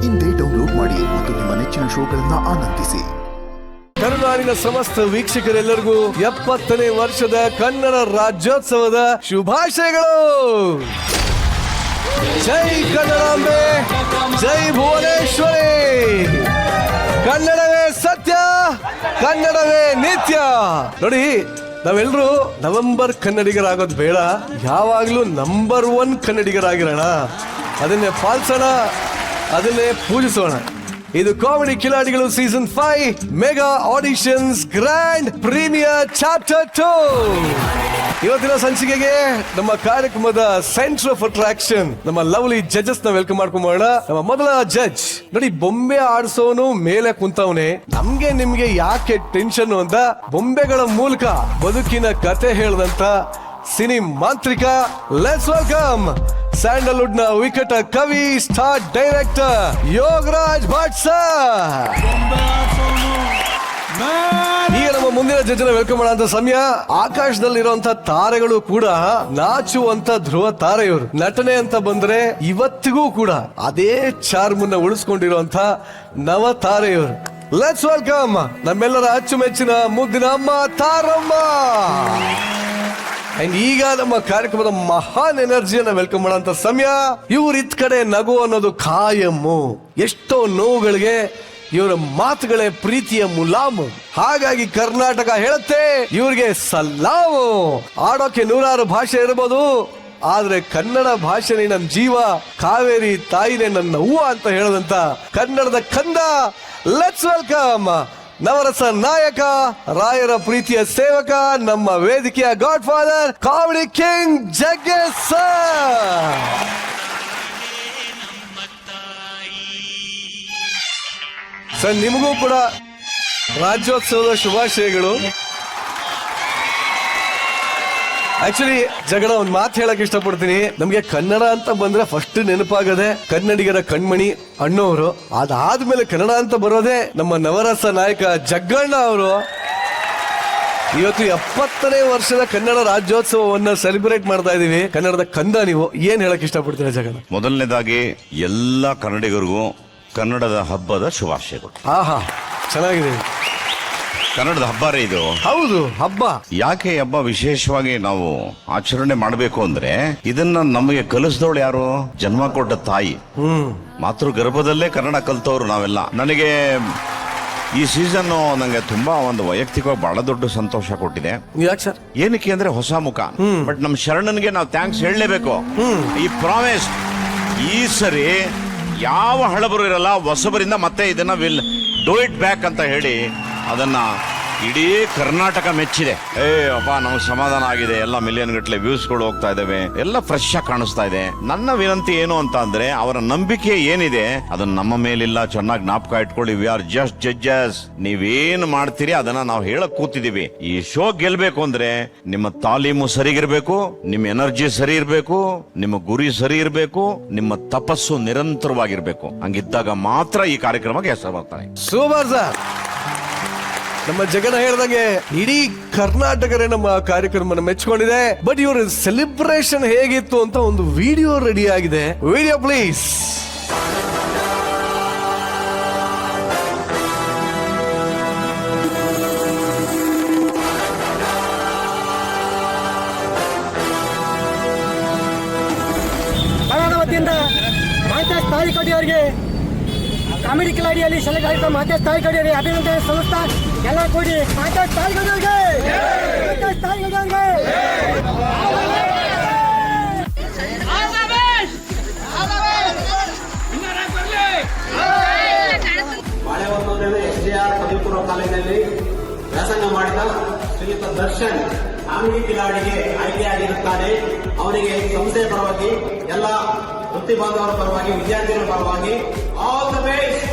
ಇಂದೇ ಡೌನ್ಲೋಡ್ ಮಾಡಿ ಮತ್ತು ನಿಮ್ಮ ನೆಚ್ಚಿನ ಶೋಗಳನ್ನ ಆನಂದಿಸಿ. ಕರುನಾಡಿನ ಸಮಸ್ತ ವೀಕ್ಷಕರೆಲ್ಲರಿಗೂ 70ನೇ ವರ್ಷದ ಕನ್ನಡ ರಾಜ್ಯೋತ್ಸವದ ಶುಭಾಶಯಗಳು. ಜೈ ಕನ್ನಡಾಂಬೆ, ಜೈ ಭುವನೇಶ್ವರಿ. ಕನ್ನಡವೇ ಸತ್ಯ, ಕನ್ನಡವೇ ನಿತ್ಯ. ನೋಡಿ, ನಾವೆಲ್ಲರೂ ನವೆಂಬರ್ ಕನ್ನಡಿಗರಾಗೋದು ಬೇಡ, ಯಾವಾಗ್ಲೂ ನಂಬರ್ 1 ಕನ್ನಡಿಗರಾಗಿರೋಣ. ಅದನ್ನೇ ಪಾಲಿಸೋಣ, ಅದನ್ನೇ ಪೂಜಿಸೋಣ. ಇದು ಕಾಮಿಡಿ ಕಿಲಾಡಿಗಳು season 5 mega auditions grand premiere chapter 2. ಇವತ್ತಿನ ಸಂಚಿಕೆಗೆ ನಮ್ಮ ಕಾರ್ಯಕ್ರಮದ ಸೆಂಟರ್ ಆಫ್ ಅಟ್ರಾಕ್ಷನ್ ನಮ್ಮ ಲವ್ಲಿ ಜಡ್ಜಸ್ ನ ವೆಲ್ಕಮ್ ಮಾಡ್ಕೊಂಬೋಣ. ನಮ್ಮ ಮೊದಲ ಜಡ್ಜ್ ನೋಡಿ, ಬೊಂಬೆ ಆಡ್ಸೋನು ಮೇಲೆ ಕುಂತವನೆ. ನಮ್ಗೆ ನಿಮ್ಗೆ ಯಾಕೆ ಟೆನ್ಷನ್ ಅಂತ ಬೊಂಬೆಗಳ ಮೂಲಕ ಬದುಕಿನ ಕತೆ ಹೇಳದಂತ ಸಿನಿ ಮಾಂತ್ರಿಕ. ಲೆಟ್ಸ್ ವೆಲ್ಕಮ್ ಸ್ಯಾಂಡಲ್ವುಡ್ ನ ವಿಕಟ ಕವಿ, star director Yogaraj Bhat sir. ಈಗ ನಮ್ಮ ಮುಂದಿನ ಜಡ್ಜನ ವೆಲ್ಕಮ್ ಮಾಡೋ ಸಮಯ. ಆಕಾಶದಲ್ಲಿರುವಂತಹ ತಾರೆಗಳು ಕೂಡ ನಾಚುವಂತ ಧ್ರುವ ತಾರೆ ಇವರು. ನಟನೆ ಅಂತ ಬಂದ್ರೆ ಇವತ್ತಿಗೂ ಕೂಡ ಅದೇ ಚಾರ್ಮನ್ನ ಉಳಿಸ್ಕೊಂಡಿರುವಂತ ನವ ತಾರೆ ಇವರು. ಲೆಟ್ಸ್ ವೆಲ್ಕಮ್ ನಮ್ಮೆಲ್ಲರ ಅಚ್ಚುಮೆಚ್ಚಿನ ಮುದ್ದಿನ ಅಮ್ಮ ತಾರಮ್ಮ. ಅಂಡ್ ಈಗ ನಮ್ಮ ಕಾರ್ಯಕ್ರಮದ ಮಹಾನ್ ಎನರ್ಜಿಯನ್ನ ವೆಲ್ಕಮ್ ಮಾಡೋಂತ ಸಮಯ. ಇವ್ರ ಇತ್ ಕಡೆ ನಗು ಅನ್ನೋದು ಕಾಯಮ್ಮು. ಎಷ್ಟೋ ನೋವುಗಳಿಗೆ ಇವರ ಮಾತುಗಳೇ ಪ್ರೀತಿಯ ಮುಲಾಮು. ಹಾಗಾಗಿ ಕರ್ನಾಟಕ ಹೇಳುತ್ತೆ ಇವ್ರಿಗೆ ಸಲಾಮು. ಆಡೋಕೆ 100 ಭಾಷೆ ಇರಬಹುದು, ಆದ್ರೆ ಕನ್ನಡ ಭಾಷೆನೇ ನನ್ನ ಜೀವ, ಕಾವೇರಿ ತಾಯಿನೇ ನನ್ನ ಹೂವ ಅಂತ ಹೇಳದಂತ ಕನ್ನಡದ ಕಂದ. ಲೆಟ್ಸ್ ವೆಲ್ಕಮ್ ನವರಸ ನಾಯಕ, ರಾಯರ ಪ್ರೀತಿಯ ಸೇವಕ, ನಮ್ಮ ವೇದಿಕೆಯ god father, comedy king Jaggesh sir. Sir, ನಿಮಗೂ ಕೂಡ ರಾಜ್ಯೋತ್ಸವದ ಶುಭಾಶಯಗಳು. ಆಕ್ಚುಲಿ ಜಗಳ ಒಂದ್ ಮಾತು ಹೇಳಕ್ ಇಷ್ಟಪಡ್ತೀನಿ. ನಮ್ಗೆ ಕನ್ನಡ ಅಂತ ಬಂದ್ರೆ ಫಸ್ಟ್ ನೆನಪಾಗದೆ ಕನ್ನಡಿಗರ ಕಣ್ಮಣಿ ಅಣ್ಣವರು. ಅದಾದ್ಮೇಲೆ ಕನ್ನಡ ಅಂತ ಬರೋದೇ ನಮ್ಮ ನವರಸ ನಾಯಕ ಜಗ್ಗಣ್ಣ ಅವರು. ಇವತ್ತು 70ನೇ ವರ್ಷದ ಕನ್ನಡ ರಾಜ್ಯೋತ್ಸವವನ್ನ ಸೆಲೆಬ್ರೇಟ್ ಮಾಡ್ತಾ ಇದೀವಿ. ಕನ್ನಡದ ಕಂದ ನೀವು, ಏನ್ ಹೇಳಕ್ ಇಷ್ಟಪಡ್ತೀರಾ ಜಗಣ್ಣ? ಮೊದಲನೇದಾಗಿ ಎಲ್ಲ ಕನ್ನಡಿಗರಿಗೂ ಕನ್ನಡದ ಹಬ್ಬದ ಶುಭಾಶಯಗಳು. ಆಹಾ, ಚೆನ್ನಾಗಿದೆ. ಕನ್ನಡದ ಹಬ್ಬ ರೀ ಇದು. ಹೌದು, ಹಬ್ಬ. ಯಾಕೆ ಹಬ್ಬ ವಿಶೇಷವಾಗಿ ನಾವು ಆಚರಣೆ ಮಾಡಬೇಕು ಅಂದ್ರೆ, ಇದನ್ನ ನಮಗೆ ಕಲಿಸಿದವಳು ಯಾರು? ಜನ್ಮ ಕೊಟ್ಟ ತಾಯಿ. ಮಾತೃ ಗರ್ಭದಲ್ಲೇ ಕನ್ನಡ ಕಲ್ತವ್ರು ನಾವೆಲ್ಲ. ನನಗೆ ಈ ಸೀಸನ್ ನಂಗೆ ತುಂಬಾ ಒಂದು ವೈಯಕ್ತಿಕವಾಗಿ ಬಹಳ ದೊಡ್ಡ ಸಂತೋಷ ಕೊಟ್ಟಿದೆ. ಯಾಕೆ ಸರ್? ಏನಕ್ಕೆ ಅಂದ್ರೆ ಹೊಸ ಮುಖ. ಬಟ್ ನಮ್ ಶರಣನ್ಗೆ ನಾವು ಥ್ಯಾಂಕ್ಸ್ ಹೇಳಲೇಬೇಕು. ಈ ಪ್ರಾಮಿಸ್ ಈ ಸರಿ ಯಾವ ಹಳಬರು ಇರಲ್ಲ, ಹೊಸಬರಿಂದ ಮತ್ತೆ ಇದನ್ನ ವಿಲ್ ಡೂ ಇಟ್ ಬ್ಯಾಕ್ ಅಂತ ಹೇಳಿ ಅದನ್ನ ಇಡೀ ಕರ್ನಾಟಕ ಮೆಚ್ಚಿದೆ. ಅಪ್ಪ, ನಮಗೆ ಸಮಾಧಾನ ಆಗಿದೆ. ಎಲ್ಲ ಮಿಲಿಯನ್ ಗಟ್ಟಲೆ ವ್ಯೂಸ್ಗಳು ಹೋಗ್ತಾ ಇದಾವೆ, ಎಲ್ಲ ಫ್ರೆಶ್ ಆಗಿ ಕಾಣಿಸ್ತಾ ಇದೆ. ನನ್ನ ವಿನಂತಿ ಏನು ಅಂತ ಅಂದ್ರೆ, ಅವರ ನಂಬಿಕೆ ಏನಿದೆ ಅದನ್ನ ನಮ್ಮ ಮೇಲಿಲ್ಲ. ಚೆನ್ನಾಗಿ ಜ್ಞಾಪಕ ಇಟ್ಕೊಳ್ಳಿ. We are just judges. ನೀವೇನು ಮಾಡ್ತೀರಿ ಅದನ್ನ ನಾವು ಹೇಳಕ್ ಕೂತಿದೀವಿ. ಈ ಶೋ ಗೆಲ್ಬೇಕು ಅಂದ್ರೆ ನಿಮ್ಮ ತಾಲೀಮು ಸರಿಗಿರ್ಬೇಕು, ನಿಮ್ಮ ಎನರ್ಜಿ ಸರಿ ಇರ್ಬೇಕು, ನಿಮ್ಮ ಗುರಿ ಸರಿ ಇರ್ಬೇಕು, ನಿಮ್ಮ ತಪಸ್ಸು ನಿರಂತರವಾಗಿರ್ಬೇಕು. ಹಂಗಿದ್ದಾಗ ಮಾತ್ರ ಈ ಕಾರ್ಯಕ್ರಮಕ್ಕೆ ಹೆಸರು ಬರ್ತಾರೆ. Super sir. ನಮ್ಮ ಜಗನ ಹೇಳ್ದಂಗೆ ಇಡೀ ಕರ್ನಾಟಕರೇ ನಮ್ಮ ಕಾರ್ಯಕ್ರಮ ಮೆಚ್ಕೊಂಡಿದೆ. ಬಟ್ ಇವ್ರ ಸೆಲೆಬ್ರೇಷನ್ ಹೇಗಿತ್ತು ಅಂತ ಒಂದು ವಿಡಿಯೋ ರೆಡಿ ಆಗಿದೆ. Video please. ಕನ್ನಡ ವತಿಯಿಂದ ಮಾತೇಶ್ ತಾಳಿಕೋಟಿ ಅವರಿಗೆ, ಕಾಮಿಡಿ ಕಿಲಾಡಿಯಲ್ಲಿ ಸೆಲೆಕ್ಟ್ ಆಗಿದ್ದ ಮಾತೇಶ್ ತಾಳಿಕೋಟಿ ಅವರಿಗೆ ಅಭಿನಂದನೆ ಸಂಸ್ಥೆ ಎಲ್ಲ ಕೂಡಿ ಮಾತೇಶ್ ತಾಳಿಕೋಟಿ ಅವರಿಗೆ, ಮಾತೇಶ್ ತಾಳಿಕೋಟಿ ಅವರಿಗೆ. ಬಾಳೆಹೊನ್ನೂರಿನ SJR ಪದವಿ ಪೂರ್ವ ಕಾಲೇಜಿನಲ್ಲಿ ವ್ಯಾಸಂಗ ಮಾಡಿದ ಶ್ರೀಯುತ ದರ್ಶನ್ ಕಾಮಿಡಿ ಕಿಲಾಡಿಗೆ ಆಯ್ಕೆಯಾಗಿರುತ್ತಾರೆ. ಅವರಿಗೆ ಸಂಸ್ಥೆಯ ಪರವಾಗಿ, ಎಲ್ಲ ವೃತ್ತಿ ಬಾಂಧವರ ಪರವಾಗಿ, ವಿದ್ಯಾರ್ಥಿಗಳ ಪರವಾಗಿ all the best.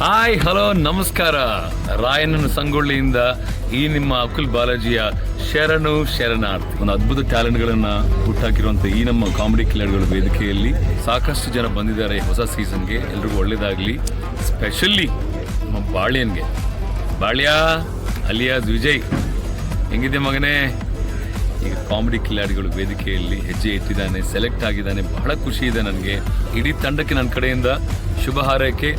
Hi, hello, ನಮಸ್ಕಾರ. ರಾಯಣ್ಣನ ಸಂಗೊಳ್ಳಿಯಿಂದ ಈ ನಿಮ್ಮ ಅಕುಲ್ ಬಾಲಾಜಿಯ ಶರಣು ಶರಣಾರ್ಥಿ. ಒಂದು ಅದ್ಭುತ ಟ್ಯಾಲೆಂಟ್ಗಳನ್ನ ಹುಟ್ಟಾಕಿರುವಂತ ಈ ನಮ್ಮ ಕಾಮಿಡಿ ಕಿಲಾಡಿಗಳ ವೇದಿಕೆಯಲ್ಲಿ ಸಾಕಷ್ಟು ಜನ ಬಂದಿದ್ದಾರೆ ಹೊಸ ಸೀಸನ್ಗೆ. ಎಲ್ರಿಗೂ ಒಳ್ಳೇದಾಗ್ಲಿ. ಸ್ಪೆಷಲಿ ನಮ್ಮ ಬಾಳ್ಯನ್ಗೆ, ಬಾಳ್ಯ ಅಲಿಯಾಸ್ ವಿಜಯ್, ಹೆಂಗಿದೆ ಮಗನೇ? ಈಗ ಕಾಮಿಡಿ ಕಿಲಾಡಿಗಳು ವೇದಿಕೆಯಲ್ಲಿ ಹೆಜ್ಜೆ ಇಟ್ಟಿದ್ದಾನೆ, ಸೆಲೆಕ್ಟ್ ಆಗಿದ್ದಾನೆ. ಬಹಳ ಖುಷಿ ಇದೆ ನನಗೆ. ಇಡೀ ತಂಡಕ್ಕೆ ನನ್ನ ಕಡೆಯಿಂದ ಶುಭ ಹಾರೈಕೆ.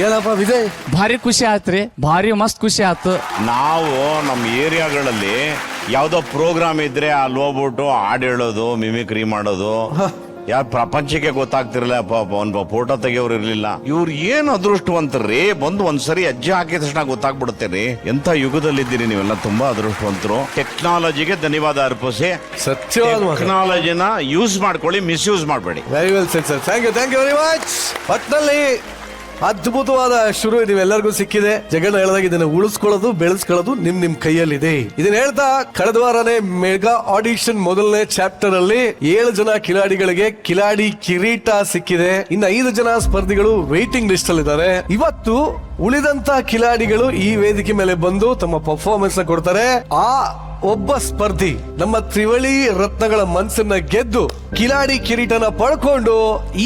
ಏನಪ್ಪ ವಿಜಯ್? ಭಾರಿ ಖುಷಿ ಆಯ್ತ್ರಿ, ಭಾರಿ ಮಸ್ತ್ ಖುಷಿ ಆಯ್ತು. ನಾವು ನಮ್ಮ ಏರಿಯಾಗಳಲ್ಲಿ ಯಾವ್ದೋ ಪ್ರೋಗ್ರಾಮ್ ಇದ್ರೆ ಅಲ್ಲಿ ಹೋಗ್ಬಿಟ್ಟು ಹಾಡು ಹೇಳೋದು, ಮಿಮಿಕ್ರಿ ಮಾಡೋದು, ಪ್ರಪಂಚಕ್ಕೆ ಗೊತ್ತಾಗ್ತಿರ್ಲಿಲ್ಲ. ಒಂದು ಫೋಟೋ ತೆಗಿಯೋರು ಇರ್ಲಿಲ್ಲ. ಇವ್ರು ಏನು ಅದೃಷ್ಟವಂತರ್ರಿ, ಬಂದು ಒಂದ್ಸರಿ ಹೆಜ್ಜೆ ಹಾಕಿದ ತಕ್ಷಣ ಗೊತ್ತಾಗ್ಬಿಡುತ್ತೇರಿ. ಎಂತ ಯುಗದಲ್ಲಿದ್ದೀರಿ ನೀವೆಲ್ಲ, ತುಂಬಾ ಅದೃಷ್ಟವಂತರು. ಟೆಕ್ನಾಲಜಿಗೆ ಧನ್ಯವಾದ ಅರ್ಪಿಸಿ. ಸತ್ಯವಾದ ಟೆಕ್ನಾಲಜಿನ ಯೂಸ್ ಮಾಡ್ಕೊಳ್ಳಿ, ಮಿಸ್ಯೂಸ್ ಮಾಡಬೇಡಿ. Very well said sir, thank you very much. ಒಟ್ಟಿನಲ್ಲಿ ಅದ್ಭುತವಾದ ಶುರು ನೀವೆಲ್ಲರಿಗೂ ಸಿಕ್ಕಿದೆ. ಜಗನ್ ಹೇಳಿದಾಗ ಇದನ್ನ ಉಳಿಸ್ಕೊಳ್ಳೋದು ಬೆಳೆಸ್ಕೊಳ್ಳೋದು ನಿಮ್ ಕೈಯಲ್ಲಿದೆ. ಇದನ್ನ ಹೇಳ್ತಾ ಕಳೆದ ವಾರನೇ ಮೆಗಾ ಆಡಿಷನ್ ಮೊದಲನೇ ಚಾಪ್ಟರ್ ಅಲ್ಲಿ 7 ಜನ ಕಿಲಾಡಿಗಳಿಗೆ ಕಿಲಾಡಿ ಕಿರೀಟ ಸಿಕ್ಕಿದೆ. ಇನ್ನು 5 ಜನ ಸ್ಪರ್ಧಿಗಳು ವೇಟಿಂಗ್ ಲಿಸ್ಟ್ ಅಲ್ಲಿ ಇದ್ದಾರೆ. ಇವತ್ತು ಉಳಿದಂತ ಕಿಲಾಡಿಗಳು ಈ ವೇದಿಕೆ ಮೇಲೆ ಬಂದು ತಮ್ಮ ಪರ್ಫಾರ್ಮೆನ್ಸ್ ನ ಕೊಡ್ತಾರೆ. ಆ ಒಬ್ಬ ಸ್ಪರ್ಧಿ ನಮ್ಮ ತ್ರಿವಳಿ ರತ್ನಗಳ ಮನಸ್ಸನ್ನ ಗೆದ್ದು ಕಿಲಾಡಿ ಕಿರೀಟನ ಪಡ್ಕೊಂಡು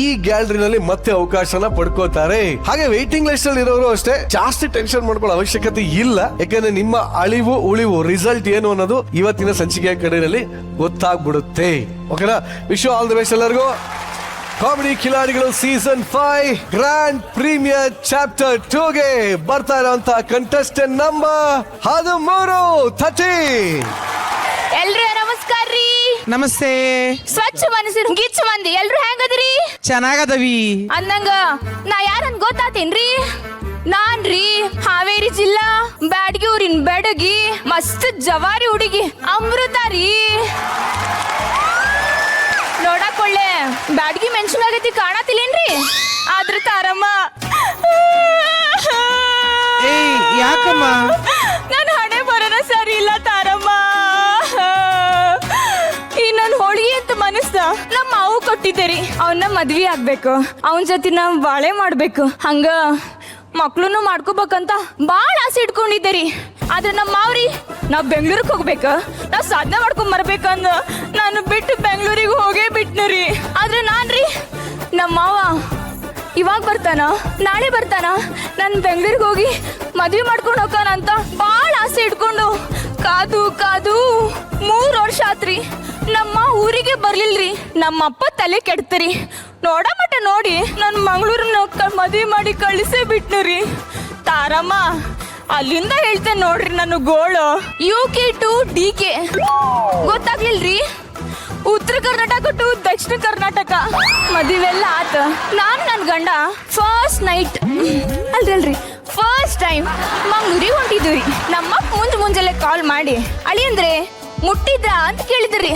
ಈ ಗ್ಯಾಲರಿನಲ್ಲಿ ಮತ್ತೆ ಅವಕಾಶನ ಪಡ್ಕೋತಾರೆ. ಹಾಗೆ ವೇಟಿಂಗ್ ಲಿಸ್ಟ್ ಅಲ್ಲಿ ಇರೋರು ಅಷ್ಟೇ, ಜಾಸ್ತಿ ಟೆನ್ಷನ್ ಮಾಡ್ಕೊಳ್ಳೋ ಅವಶ್ಯಕತೆ ಇಲ್ಲ. ಯಾಕಂದ್ರೆ ನಿಮ್ಮ ಅಳಿವು ಉಳಿವು ರಿಸಲ್ಟ್ ಏನು ಅನ್ನೋದು ಇವತ್ತಿನ ಸಂಚಿಕೆಯ ಕಡೆಯಲ್ಲಿ ಗೊತ್ತಾಗ್ಬಿಡುತ್ತೆ. ಓಕೆನಾ? Wish you all the best ಎಲ್ಲರಿಗೂ. ಕಾಮಿಡಿ ಕಿಲಾಡಿಗಳು ಸೀಸನ್ 5 ಗ್ರ್ಯಾಂಡ್ ಪ್ರೀಮಿಯರ್ ಚಾಪ್ಟರ್ 2ಗೆ ಬರ್ತಾ ಇರುವಂತ ಕಂಟೆಸ್ಟೆಂಟ್ ನಂಬರ್ 13. ಎಲ್ರು ನಮಸ್ಕಾರ ರೀ. ನಮಸ್ತೆ. ಸ್ವಚ್ಛ ಮನಸ್ಸಿನ ಗಿಚ್ಚ ಮಂದಿ ಎಲ್ರು ಹೆಂಗದ್ರಿ? ಚೆನ್ನಾಗದವಿ. ಅಂದಂಗ ನಾ ಯಾರನ್ ಗೊತ್ತಾತೇನ್ರಿ? ನಾನ್ರಿ ಹಾವೇರಿ ಜಿಲ್ಲಾ ಬ್ಯಾಡಗಿ ಊರಿನ ಬೆಡಗಿ ಮಸ್ತ್ ಜವಾರಿ ಹುಡುಗಿ ಅಮೃತ ರೀ. ನೋಡಕ್ ಒಳ್ಳೆ ಬ್ಯಾಡಗಿ ಮೆನ್ಷನ್ ಆಗೈತಿ, ಕಾಣತಿಲ್ಲೇನ್ರಿ? ಆದ್ರ ತಾರಮ್ಮ ಯಾಕಮ್ಮ? ನನ್ನ ಹಣೆ ಬರೋಣ ಸರಿ ಇಲ್ಲ ತಾರಮ್ಮ. ಈ ನನ್ ಹೋಳಿಗೆ ಅಂತ ಮನಸ್ಸ ನಮ್ಮ ಮಾವು ಕೊಟ್ಟಿದ್ದೀರಿ. ಅವನ್ನ ಮದ್ವಿ ಆಗ್ಬೇಕು, ಅವನ್ ಜೊತೆ ನಾವ್ ಬಾಳೆ ಮಾಡ್ಬೇಕು, ಹಂಗ ಮಕ್ಳುನು ಮಾಡ್ಕೋಬೇಕಂತ ಬಾಳ ಆಸೆ ಇಟ್ಕೊಂಡಿದ್ದೀರಿ. ಆದ್ರೆ ನಮ್ಮ ಮಾವ್ರಿ ನಾವ್ ಬೆಂಗ್ಳೂರಿಗೆ ಹೋಗ್ಬೇಕು, ನಾವ್ ಸಾಧನೆ ಮಾಡ್ಕೊಂಡ್ ಬರ್ಬೇಕಂದ ನಾನು ಬಿಟ್ಟು ಬೆಂಗ್ಳೂರಿಗೆ ಹೋಗೇ ಬಿಟ್ನರಿ. ಆದ್ರೆ ನಾನ್ರಿ ನಮ್ಮ ಮಾವ ಇವಾಗ ಬರ್ತಾನ, ನಾಳೆ ಬರ್ತಾನ, ನಾನು ಬೆಂಗ್ಳೂರಿಗೆ ಹೋಗಿ ಮದ್ವೆ ಮಾಡ್ಕೊಂಡು ಹೋಗೋಣ ಅಂತ ಬಾಳ ಆಸೆ ಇಟ್ಕೊಂಡು ಕಾದು ಕಾದು 3 ವರ್ಷ ಆತ್ರಿ. ನಮ್ಮ ಊರಿಗೆ ಬರ್ಲಿಲ್ರಿ. ನಮ್ಮಪ್ಪ ತಲೆ ಕೆಡ್ತರಿ. ನೋಡ ಮಟ್ಟ ನೋಡಿ ನನ್ ಮಂಗಳೂರನ್ನ ಮದ್ವೆ ಮಾಡಿ ಕಳಿಸೇ ಬಿಟ್ನರಿ. ತಾರಮ್ಮ ಅಲ್ಲಿಂದ ಹೇಳ್ತೇನೆ ನೋಡ್ರಿ, ನನ್ನ ಗೋಳು UK to DK ಗೊತ್ತಾಗ್ಲಿಲ್ರಿ. ಉತ್ತರ ಕರ್ನಾಟಕ ಟು ದಕ್ಷಿಣ ಕರ್ನಾಟಕ ಮದುವೆಲ್ಲ ಆತ. ನಾನು ನನ್ನ ಗಂಡ ಫಸ್ಟ್ ನೈಟ್ ಅಲ್ರಿ ಫಸ್ಟ್ ಟೈಮ್ ಮಂಗ್ಳೂರಿಗೆ ಹೊಂಟಿದ್ವಿ. ನಮ್ಮಪ್ಪ ಮುಂಜಾನೆ ಕಾಲ್ ಮಾಡಿ ಅಳಿ ಅಂದ್ರೆ ಮುಟ್ಟಿದ್ರ ಅಂತ ಕೇಳಿದ್ರಿ.